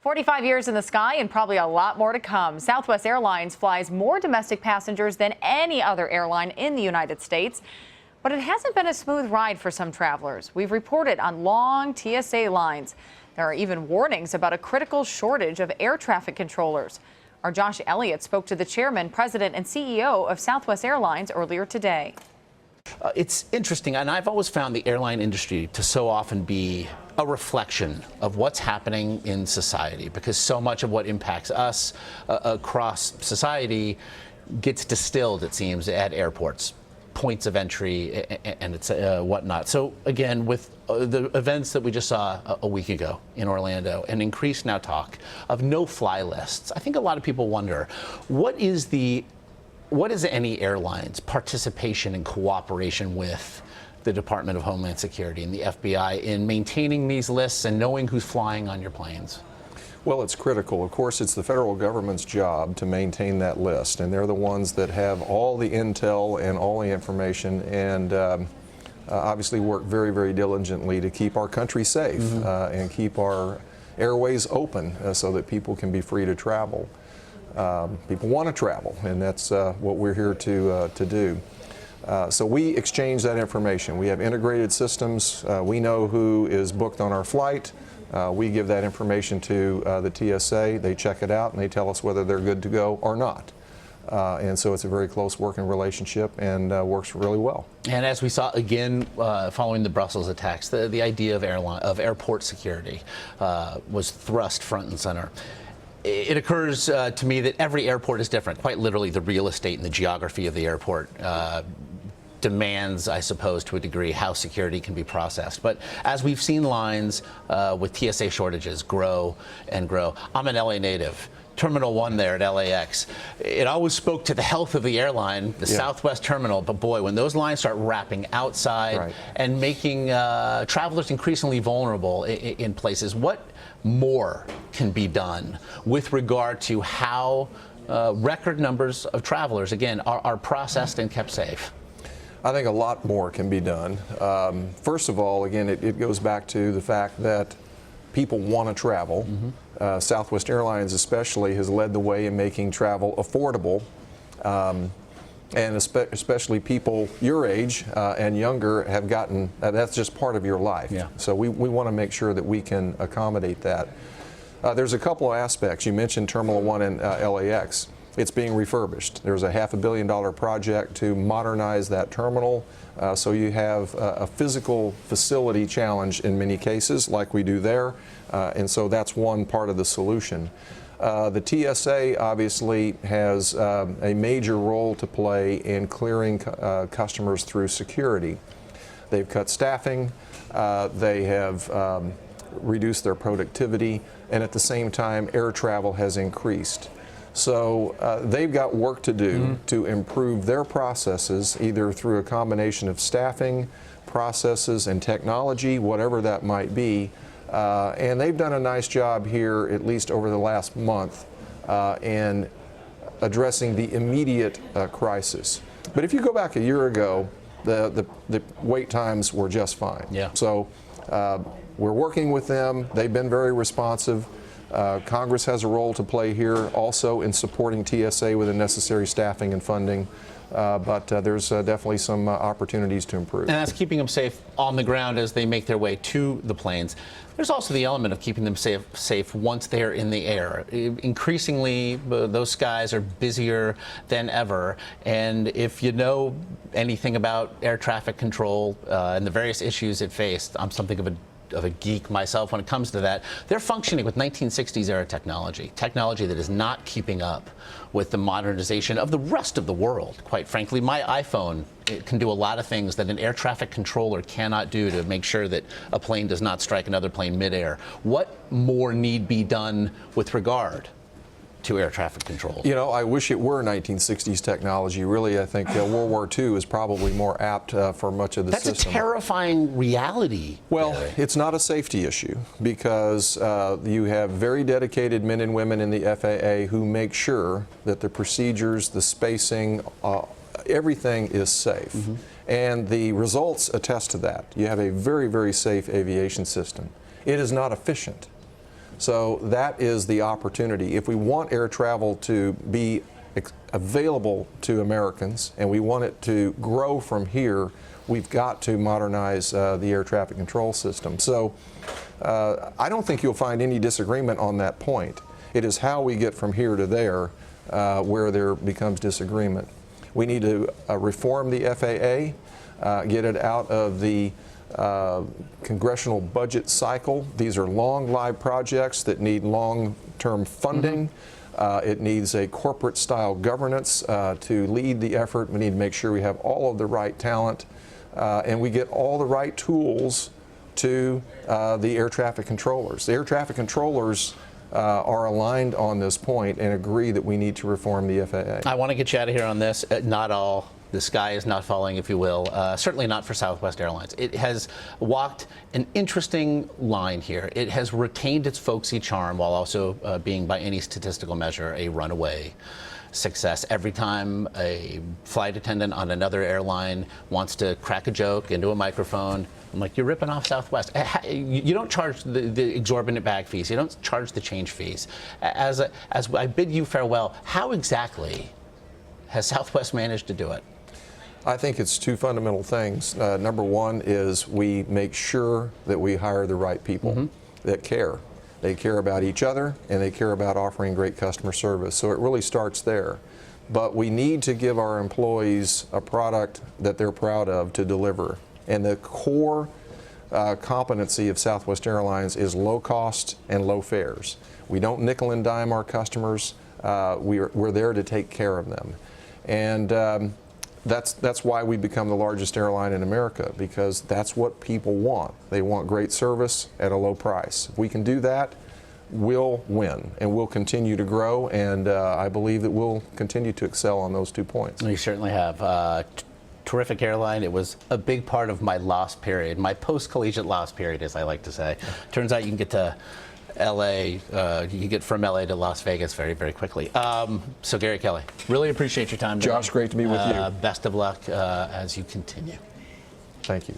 45 years in the sky and probably a lot more to come. Southwest Airlines flies more domestic passengers than any other airline in the United States. But it hasn't been a smooth ride for some travelers. We've reported on long TSA lines. There are even warnings about a critical shortage of air traffic controllers. Our Josh Elliott spoke to the chairman, president, and CEO of Southwest Airlines earlier today. It's interesting, and I've always found the airline industry to so often be a reflection of what's happening in society, because so much of what impacts us across society gets distilled, it seems, at airports, points of entry, and it's whatnot. So again, with the events that we just saw a week ago in Orlando, and increased now talk of no-fly lists, I think a lot of people wonder, what is any airline's participation and cooperation with the Department of Homeland Security and the FBI in maintaining these lists and knowing who's flying on your planes? Well, it's critical. Of course, it's the federal government's job to maintain that list, and they're the ones that have all the intel and all the information, and obviously work very, very diligently to keep our country safe and keep our airways open so that people can be free to travel. People want to travel, and that's what we're here to do. So we exchange that information. We have integrated systems. We know who is booked on our flight. We give that information to the TSA. They check it out, and they tell us whether they're good to go or not. And so it's a very close working relationship, and works really well. And as we saw again following the Brussels attacks, the idea of airport security was thrust front and center. It occurs to me that every airport is different. Quite literally, the real estate and the geography of the airport demands, I suppose, to a degree, how security can be processed. But as we've seen lines with TSA shortages grow and grow, I'm an LA native. Terminal 1 there at LAX, it always spoke to the health of the airline, the Southwest terminal, but boy, when those lines start wrapping outside and making travelers increasingly vulnerable in places, what more can be done with regard to how record numbers of travelers, again, are processed and kept safe? I think a lot more can be done. First of all, again, it goes back to the fact that people want to travel. Southwest Airlines especially has led the way in making travel affordable, and especially people your age and younger have gotten, that's just part of your life. So we want to make sure that we can accommodate that. There's a couple of aspects. You mentioned Terminal 1 in LAX. It's being refurbished. There's a $500 million project to modernize that terminal, so you have a physical facility challenge in many cases, like we do there, and so that's one part of the solution. The TSA obviously has a major role to play in clearing customers through security. They've cut staffing, they have reduced their productivity, and at the same time air travel has increased. So they've got work to do to improve their processes, either through a combination of staffing, processes, and technology, whatever that might be. And they've done a nice job here, at least over the last month, in addressing the immediate crisis. But if you go back a year ago, the wait times were just fine. So we're working with them. They've been very responsive. Congress has a role to play here also in supporting TSA with the necessary staffing and funding, but there's definitely some opportunities to improve. And that's keeping them safe on the ground as they make their way to the planes. There's also the element of keeping them safe once they're in the air. Increasingly, those skies are busier than ever, and if you know anything about air traffic control and the various issues it faced, I'm something of a geek myself when it comes to that. They're functioning with 1960s era technology that is not keeping up with the modernization of the rest of the world. Quite frankly, my iPhone, it can do a lot of things that an air traffic controller cannot do to make sure that a plane does not strike another plane midair. What more need be done with regard to air traffic control? You know, I wish it were 1960s technology. Really, I think World War II is probably more apt for much of the system. That's a terrifying reality. Well, it's not a safety issue because you have very dedicated men and women in the FAA who make sure that the procedures, the spacing, everything is safe. And the results attest to that. You have a very, very safe aviation system. It is not efficient. So that is the opportunity. If we want air travel to be available to Americans and we want it to grow from here, we've got to modernize the air traffic control system. So I don't think you'll find any disagreement on that point. It is how we get from here to there where there becomes disagreement. We need to reform the FAA, get it out of the congressional budget cycle. These are long live projects that need long-term funding. It needs a corporate style governance to lead the effort. We need to make sure we have all of the right talent and we get all the right tools to the air traffic controllers. The air traffic controllers are aligned on this point and agree that we need to reform the FAA. I want to get you out of here on this. Not all. The sky is not falling, if you will. Certainly not for Southwest Airlines. It has walked an interesting line here. It has retained its folksy charm while also being, by any statistical measure, a runaway success. Every time a flight attendant on another airline wants to crack a joke into a microphone, I'm like, you're ripping off Southwest. You don't charge the exorbitant bag fees. You don't charge the change fees. As I bid you farewell, how exactly has Southwest managed to do it? I think it's two fundamental things. Number one is we make sure that we hire the right people that care. They care about each other and they care about offering great customer service. So it really starts there. But we need to give our employees a product that they're proud of to deliver. And the core competency of Southwest Airlines is low cost and low fares. We don't nickel and dime our customers. We're there to take care of them. And that's why we become the largest airline in America, because that's what people want. They want great service at a low price. If we can do that, we'll win and we'll continue to grow, and I believe that we'll continue to excel on those 2 points. You certainly have. Terrific airline. It was a big part of my lost period, my post-collegiate lost period, as I like to say. Turns out you can get to LA, you can get from LA to Las Vegas very, very quickly. So Gary Kelly, really appreciate your time today. Josh, great to be with you. Best of luck as you continue. Thank you.